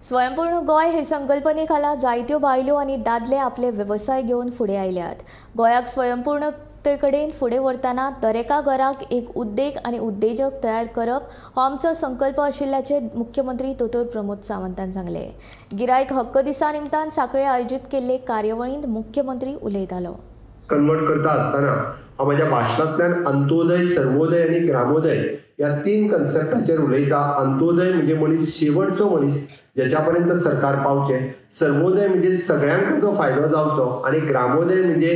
स्वयंपूर्ण गोय हे संकल्पनेखाला जायत्यो बायल्यो आनी दादले आपले व्यवसाय घेवन फुडें आयल्यात। गोंयाक स्वयंपूर्णतेकडेन फुडें व्हरतना दरेका घराक एक उद्देग आनी उद्देजक तयार करप हो आमचो संकल्प आशिल्ल्याचे मुख्यमंत्री दोतोर प्रमोद सावंतान सांगले। गिरायक हक्क दिसा निमतान सांखळे आयोजीत केल्ले कार्यावळींत मुख्यमंत्री उलयतालो। कन्वर्ट करता आसतना हांव म्हज्या भाशणांतल्यान अंत्योदय, सर्वोदय आनी ग्रामोदय ह्या तीन कन्सेप्टाचेर उलयता। अंत्योदय म्हणजे मनीस, शेवटचो मनीस ज्याच्या पर्यंत सरकार पावचे। सर्वोदय म्हणजे सगळ्यांक जो फायदो जावचो आनी ग्रामोदय म्हणजे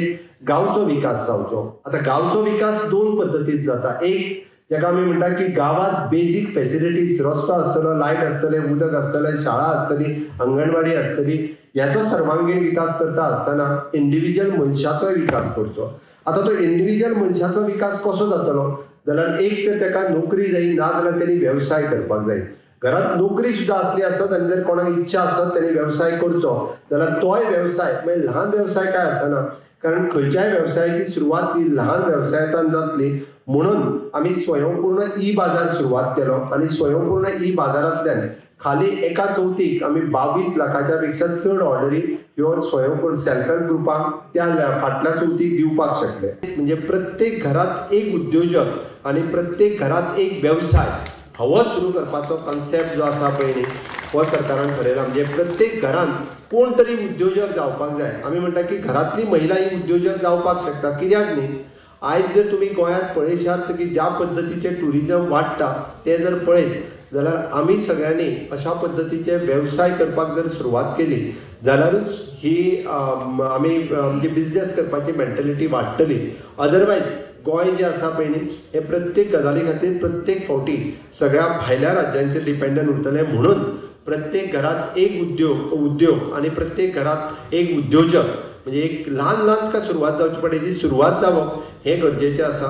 गांवचो विकास जावचो। आता गांवचो विकास दोन पद्दतीन जाता। एक जाका आमी म्हणटा की गांवांत बेजीक फॅसिलिटीज, रस्तो आसतलो, लायट आसतले, उदक आसतलें, शाळा आसतली, अंगणवाडी आसतली, ह्याचो सर्वांगीण विकास करता आसतना इंडिव्हिज्युअल मनशाचो विकास करचो। आता तो इंडिव्हिज्युअल मनशाचो विकास कसो जातलो जाल्यार एक तर ताका नोकरी जायी, ना जाल्यार त्यांनी व्यवसाय करपाक जाय। घरात नोकरी सुद्धा असली आसत आनी जर कोणाक इच्छा आसत त्यांनी व्यवसाय करचो जाल्यार तोय व्यवसाय म्हणजे ल्हान व्यवसाय काय आसना, कारण खंयच्याय व्यवसायाची सुरवात ही ल्हान व्यवसायातून जातली। म्हणून आम्ही स्वयंपूर्ण ई बाजार सुरुवात केलो आनी स्वयंपूर्ण ई बाजारांतल्यान खाली एका चवथीक आम्ही 22 लाखाच्या पेक्षा चड ऑर्डरी ह्यो स्वयंपूर्ण सेल्फ हेल्प ग्रुपांक त्या फाटल्या चवथीक दिवपाक शकले। म्हणजे प्रत्येक घरात एक उद्योजक आणि प्रत्येक घरात एक व्यवसाय हो सुरू करपाचो कन्सेप्ट जो आसा पळय न्ही, हो सरकारान ठरयला। म्हणजे प्रत्येक घरान कोण तरी उद्योजक जावपाक जाय। आमी म्हणटा की घरातली महिला ही उद्योजक जावपाक शकता। कित्याक न्ही, आयज जर तुम्ही गोंयांत पळयशात की ज्या पद्दतीचे टुरिजम वाडटा ते जर पळयत जाल्यार आमी सगळ्यांनी अशा पद्दतीचे व्यवसाय करपाक जर सुरवात केली जाल्यारूच ही आमी म्हणजे बिझनेस करपाची मेंटॅलिटी वाडटली। अदरवायज गोंय जे आसा पळय न्ही हे प्रत्येक गजाली खातीर प्रत्येक फावटी सगळ्या भायल्या राज्यांचेर डिपेंडंट उरतले। म्हणून प्रत्येक घरात एक उद्योग आणि प्रत्येक घरात एक उद्योजक म्हणजे एक ल्हान ल्हान का सुरवात जावची पडटा, जी सुरवात जावप हे गरजेचें आसा।